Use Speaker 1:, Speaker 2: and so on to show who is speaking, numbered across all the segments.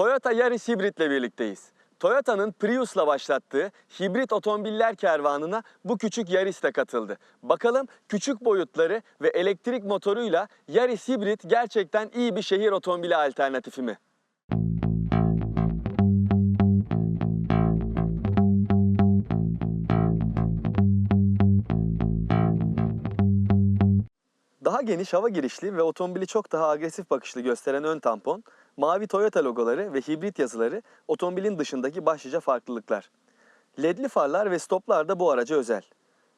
Speaker 1: Toyota Yaris Hibrit'le birlikteyiz. Toyota'nın Prius'la başlattığı hibrit otomobiller kervanına bu küçük Yaris de katıldı. Bakalım küçük boyutları ve elektrik motoruyla Yaris Hibrit gerçekten iyi bir şehir otomobili alternatifi mi? Daha geniş hava girişli ve otomobili çok daha agresif bakışlı gösteren ön tampon, mavi Toyota logoları ve hibrit yazıları otomobilin dışındaki başlıca farklılıklar. LED'li farlar ve stoplar da bu araca özel.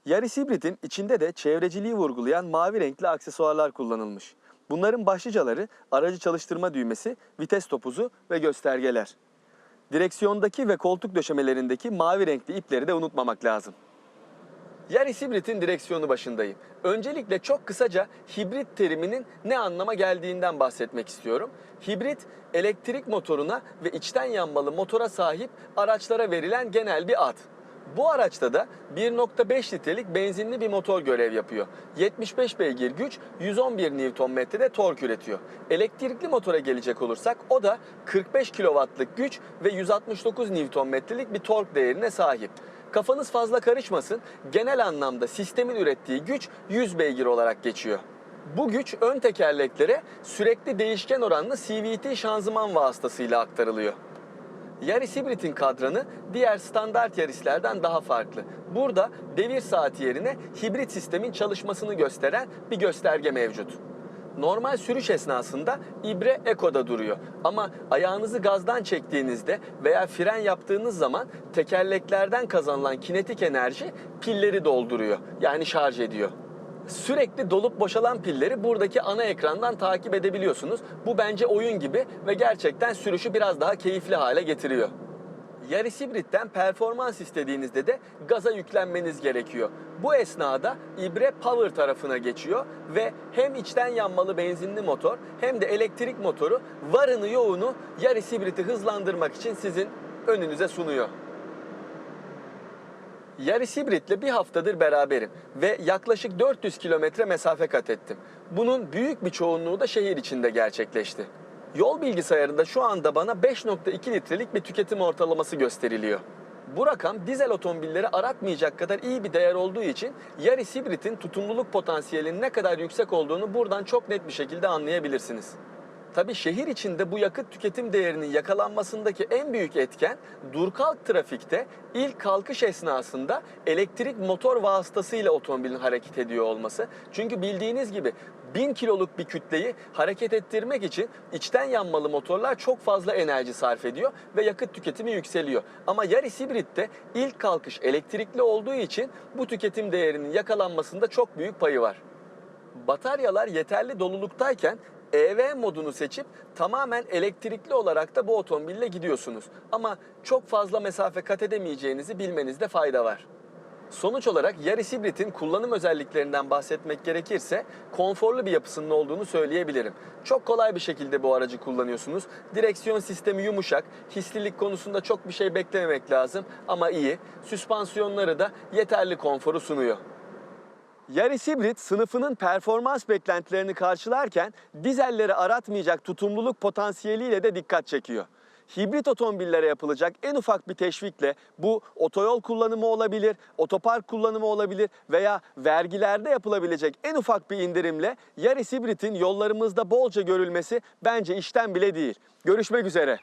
Speaker 1: Yaris Hibrit'in içinde de çevreciliği vurgulayan mavi renkli aksesuarlar kullanılmış. Bunların başlıcaları aracı çalıştırma düğmesi, vites topuzu ve göstergeler. Direksiyondaki ve koltuk döşemelerindeki mavi renkli ipleri de unutmamak lazım. Yaris Hibrit'in direksiyonu başındayım. Öncelikle çok kısaca hibrit teriminin ne anlama geldiğinden bahsetmek istiyorum. Hibrit, elektrik motoruna ve içten yanmalı motora sahip araçlara verilen genel bir ad. Bu araçta da 1.5 litrelik benzinli bir motor görev yapıyor. 75 beygir güç, 111 Nm'de tork üretiyor. Elektrikli motora gelecek olursak o da 45 kW'lık güç ve 169 Nm'lik bir tork değerine sahip. Kafanız fazla karışmasın, genel anlamda sistemin ürettiği güç 100 beygir olarak geçiyor. Bu güç ön tekerleklere sürekli değişken oranlı CVT şanzıman vasıtasıyla aktarılıyor. Yaris Hibrit'in kadranı diğer standart Yaris'lerden daha farklı. Burada devir saati yerine hibrit sistemin çalışmasını gösteren bir gösterge mevcut. Normal sürüş esnasında ibre ekoda duruyor. Ama ayağınızı gazdan çektiğinizde veya fren yaptığınız zaman tekerleklerden kazanılan kinetik enerji pilleri dolduruyor. Yani şarj ediyor. Sürekli dolup boşalan pilleri buradaki ana ekrandan takip edebiliyorsunuz. Bu bence oyun gibi ve gerçekten sürüşü biraz daha keyifli hale getiriyor. Yaris Hibrit'ten performans istediğinizde de gaza yüklenmeniz gerekiyor. Bu esnada ibre power tarafına geçiyor ve hem içten yanmalı benzinli motor hem de elektrik motoru varını yoğunu Yaris Hibrit'i hızlandırmak için sizin önünüze sunuyor. Yaris Hibrit'le bir haftadır beraberim ve yaklaşık 400 kilometre mesafe kat ettim. Bunun büyük bir çoğunluğu da şehir içinde gerçekleşti. Yol bilgisayarında şu anda bana 5.2 litrelik bir tüketim ortalaması gösteriliyor. Bu rakam dizel otomobilleri aratmayacak kadar iyi bir değer olduğu için Yaris Hibrit'in tutumluluk potansiyelinin ne kadar yüksek olduğunu buradan çok net bir şekilde anlayabilirsiniz. Tabii şehir içinde bu yakıt tüketim değerinin yakalanmasındaki en büyük etken dur kalk trafikte ilk kalkış esnasında elektrik motor vasıtasıyla otomobilin hareket ediyor olması. Çünkü bildiğiniz gibi 1000 kiloluk bir kütleyi hareket ettirmek için içten yanmalı motorlar çok fazla enerji sarf ediyor ve yakıt tüketimi yükseliyor. Ama Yaris Hibrit'te ilk kalkış elektrikli olduğu için bu tüketim değerinin yakalanmasında çok büyük payı var. Bataryalar yeterli doluluktayken EV modunu seçip tamamen elektrikli olarak da bu otomobille gidiyorsunuz. Ama çok fazla mesafe kat edemeyeceğinizi bilmenizde fayda var. Sonuç olarak Yaris Hibrit'in kullanım özelliklerinden bahsetmek gerekirse konforlu bir yapısının olduğunu söyleyebilirim. Çok kolay bir şekilde bu aracı kullanıyorsunuz. Direksiyon sistemi yumuşak, hislilik konusunda çok bir şey beklememek lazım ama iyi. Süspansiyonları da yeterli konforu sunuyor. Yaris Hibrit sınıfının performans beklentilerini karşılarken dizelleri aratmayacak tutumluluk potansiyeliyle de dikkat çekiyor. Hibrit otomobillere yapılacak en ufak bir teşvikle bu otoyol kullanımı olabilir, otopark kullanımı olabilir veya vergilerde yapılabilecek en ufak bir indirimle Yaris Hibrit'in yollarımızda bolca görülmesi bence işten bile değil. Görüşmek üzere.